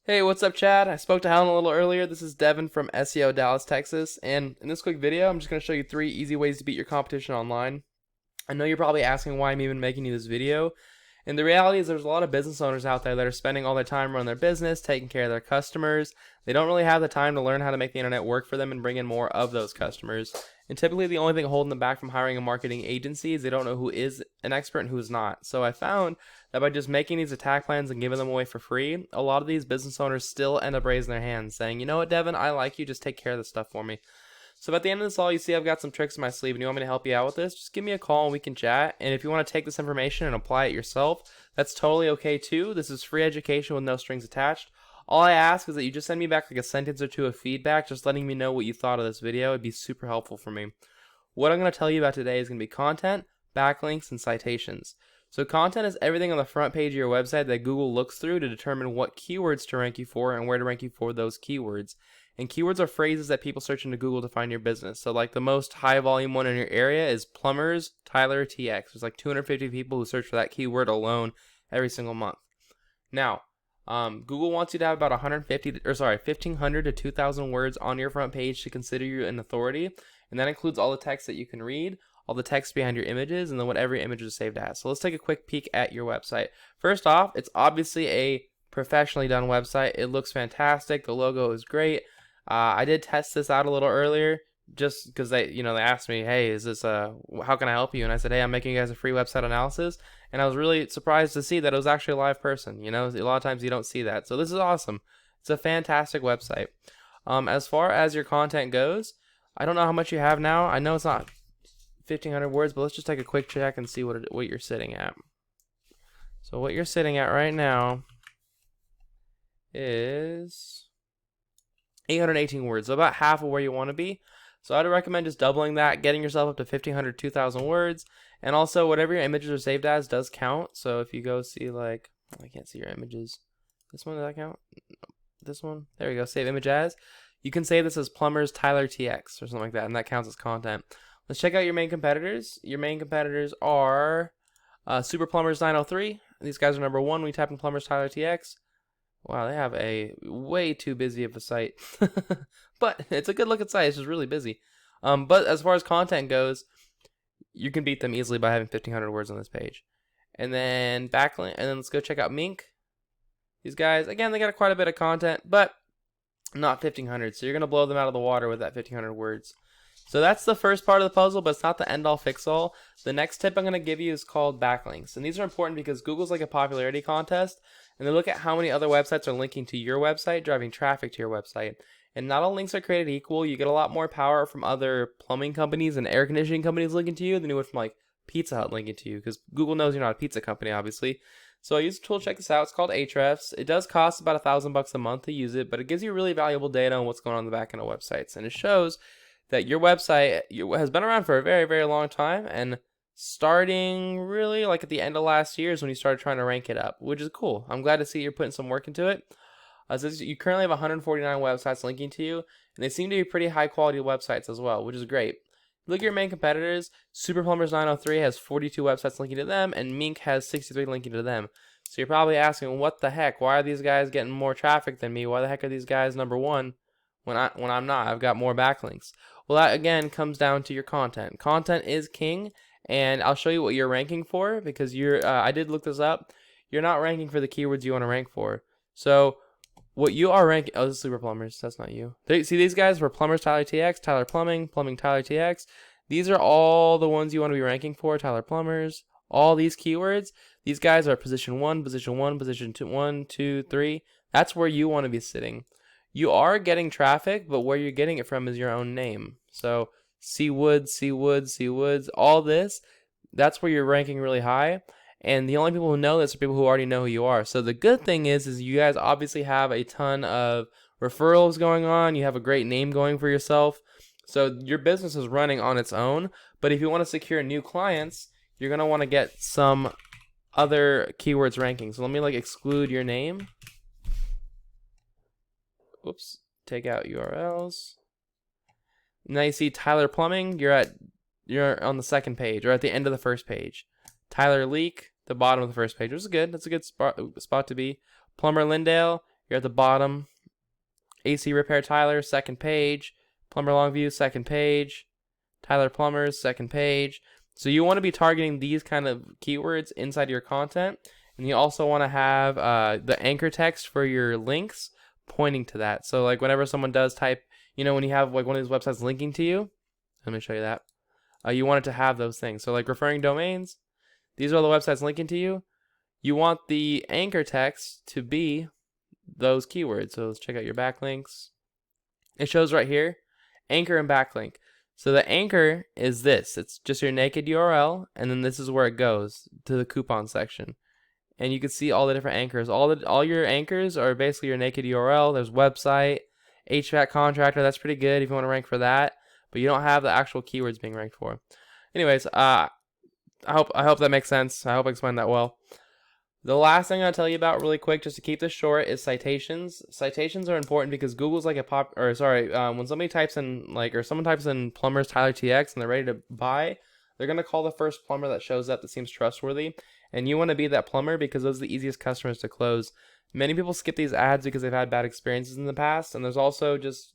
Hey, what's up, Chad? I spoke to Helen a little earlier. This is Devin from SEO Dallas, Texas, and in this quick video, I'm just going to show you 3 easy ways to beat your competition online. I know you're probably asking why I'm even making you this video, and the reality is there's a lot of business owners out there that are spending all their time running their business, taking care of their customers. They don't really have the time to learn how to make the internet work for them and bring in more of those customers. And typically the only thing holding them back from hiring a marketing agency is they don't know who is an expert and who is not. So I found that by just making these attack plans and giving them away for free, a lot of these business owners still end up raising their hands saying, you know what, Devin, I like you, just take care of this stuff for me. So at the end of this all, you see I've got some tricks in my sleeve and you want me to help you out with this, just give me a call and we can chat. And if you want to take this information and apply it yourself, that's totally okay too. This is free education with no strings attached. All I ask is that you just send me back like a sentence or two of feedback, just letting me know what you thought of this video. It'd be super helpful for me. What I'm going to tell you about today is going to be content, backlinks, and citations. So content is everything on the front page of your website that Google looks through to determine what keywords to rank you for and where to rank you for those keywords. And keywords are phrases that people search into Google to find your business. So like the most high volume one in your area is plumbers, Tyler TX. There's like 250 people who search for that keyword alone every single month. Now, Google wants you to have about 1,500 to 2,000 words on your front page to consider you an authority. And that includes all the text that you can read, all the text behind your images, and then what every image is saved as. So let's take a quick peek at your website. First off, it's obviously a professionally done website. It looks fantastic. The logo is great. I did test this out a little earlier just because they asked me, hey, is this how can I help you? And I said, hey, I'm making you guys a free website analysis. And I was really surprised to see that it was actually a live person. You know, a lot of times you don't see that. So this is awesome. It's a fantastic website. As far as your content goes, I don't know how much you have now. I know it's not 1,500 words, but let's just take a quick check and see what you're sitting at. So what you're sitting at right now is 818 words, so about half of where you want to be. So I'd recommend just doubling that, getting yourself up to 1,500, 2,000 words. And also, whatever your images are saved as does count. So if you go see, like, I can't see your images. This one, does that count? This one? There we go, save image as. You can save this as Plumbers Tyler TX or something like that, and that counts as content. Let's check out your main competitors. Your main competitors are Super Plumbers 903. These guys are number 1 when we type in Plumbers Tyler TX. Wow, they have a way too busy of a site. But it's a good looking site. It's just really busy. But as far as content goes, you can beat them easily by having 1,500 words on this page. And then backlink, and then let's go check out Mink. These guys, again, they got quite a bit of content, but not 1,500. So you're going to blow them out of the water with that 1,500 words. So that's the first part of the puzzle, but it's not the end-all fix-all. The next tip I'm going to give you is called backlinks. And these are important because Google's like a popularity contest, and they look at how many other websites are linking to your website, driving traffic to your website. And not all links are created equal. You get a lot more power from other plumbing companies and air conditioning companies linking to you than you would from like Pizza Hut linking to you, because Google knows you're not a pizza company, obviously. So I use a tool to check this out. It's called Ahrefs. It does cost about $1,000 a month to use it, but it gives you really valuable data on what's going on in the back end of websites. And it shows that your website has been around for a very, very long time, and starting really like at the end of last year is when you started trying to rank it up, which is cool. I'm glad to see you're putting some work into it. So you currently have 149 websites linking to you, and they seem to be pretty high quality websites as well, which is great. Look at your main competitors. Super Plumbers 903 has 42 websites linking to them, and Mink has 63 linking to them. So you're probably asking, what the heck? Why are these guys getting more traffic than me? Why the heck are these guys number 1 when I'm not? I've got more backlinks. Well, that again comes down to your content. Content is king, and I'll show you what you're ranking for, because I did look this up. You're not ranking for the keywords you want to rank for. So what you are ranking, oh, this is Super Plumbers. That's not you. See these guys were Plumbers Tyler TX, Tyler Plumbing, Plumbing Tyler TX. These are all the ones you want to be ranking for. Tyler Plumbers, all these keywords. These guys are position 1, position 1, position 2, 1, 2, 3. That's where you want to be sitting. You are getting traffic, but where you're getting it from is your own name. So C Woods, C Woods, C Woods, all this, that's where you're ranking really high. And the only people who know this are people who already know who you are. So the good thing is you guys obviously have a ton of referrals going on. You have a great name going for yourself. So your business is running on its own. But if you want to secure new clients, you're going to want to get some other keywords ranking. So let me exclude your name. Oops, take out URLs. Now you see Tyler Plumbing, you're on the second page, or at the end of the first page. Tyler Leak, the bottom of the first page, which is good. That's a good spot to be. Plumber Lindale, You're at the bottom. AC Repair Tyler, second page. Plumber Longview, second page. Tyler Plumbers, second page. So you want to be targeting these kind of keywords inside your content. And you also want to have the anchor text for your links pointing to that. So like whenever someone does type, when you have like one of these websites linking to you, let me show you that. You want it to have those things. So like referring domains, these are the websites linking to you. You want the anchor text to be those keywords. So let's check out your backlinks. It shows right here, anchor and backlink. So the anchor is this. It's just your naked URL, and then this is where it goes to the coupon section. And you can see all the different anchors. All your anchors are basically your naked URL. There's website, HVAC contractor. That's pretty good if you want to rank for that. But you don't have the actual keywords being ranked for. Anyways, I hope that makes sense. I hope I explained that well. The last thing I'll tell you about really quick, just to keep this short, is citations. Citations are important because Google's like when somebody types in someone types in Plumbers Tyler TX and they're ready to buy, they're gonna call the first plumber that shows up that seems trustworthy, and you want to be that plumber because those are the easiest customers to close. Many people skip these ads because they've had bad experiences in the past, and there's also just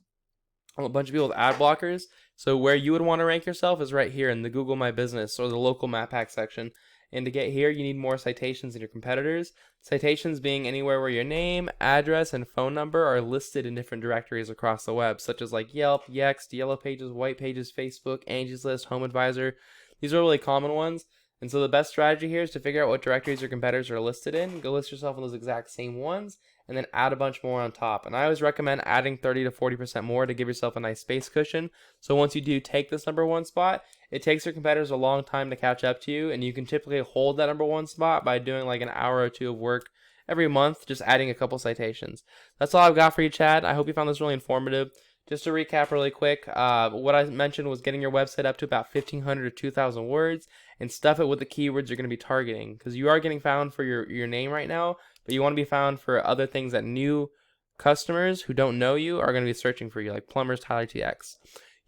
a bunch of people with ad blockers. So where you would want to rank yourself is right here in the Google My Business or the local map pack section. And to get here, you need more citations than your competitors. Citations being anywhere where your name, address, and phone number are listed in different directories across the web, such as like Yelp, Yext, Yellow Pages, White Pages, Facebook, Angie's List, Home Advisor. These are really common ones. And so the best strategy here is to figure out what directories your competitors are listed in. Go list yourself in those exact same ones, and then add a bunch more on top. And I always recommend adding 30 to 40% more to give yourself a nice space cushion. So once you do take this #1 spot, it takes your competitors a long time to catch up to you, and you can typically hold that #1 spot by doing like an hour or two of work every month, just adding a couple citations. That's all I've got for you, Chad. I hope you found this really informative. Just to recap really quick, what I mentioned was getting your website up to about 1,500 to 2,000 words and stuff it with the keywords you're going to be targeting, because you are getting found for your name right now, but you want to be found for other things that new customers who don't know you are going to be searching for you, like Plumbers Tyler TX.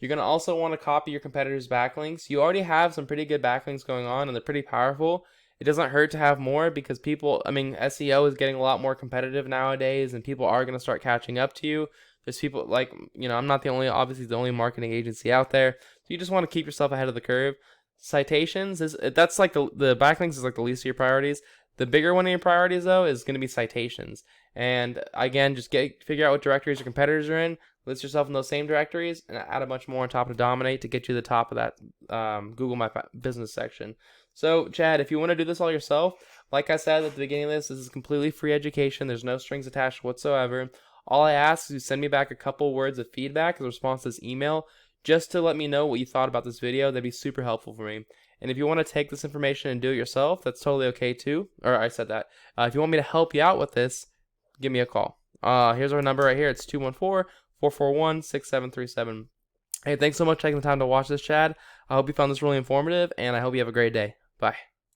You're going to also want to copy your competitors' backlinks. You already have some pretty good backlinks going on, and they're pretty powerful. It doesn't hurt to have more because SEO is getting a lot more competitive nowadays, and people are going to start catching up to you. There's people like, I'm not obviously the only marketing agency out there. So you just want to keep yourself ahead of the curve. Citations, that's like the backlinks is like the least of your priorities. The bigger one of your priorities, though, is going to be citations. And again, just figure out what directories your competitors are in, list yourself in those same directories, and add a bunch more on top to dominate to get you to the top of that Google My Business section. So, Chad, if you want to do this all yourself, like I said at the beginning of this is completely free education. There's no strings attached whatsoever. All I ask is you send me back a couple words of feedback as a response to this email, just to let me know what you thought about this video. That'd be super helpful for me. And if you want to take this information and do it yourself, that's totally okay too. Or I said that. If you want me to help you out with this, give me a call. Here's our number right here. It's 214-441-6737. Hey, thanks so much for taking the time to watch this, Chad. I hope you found this really informative, and I hope you have a great day. Bye.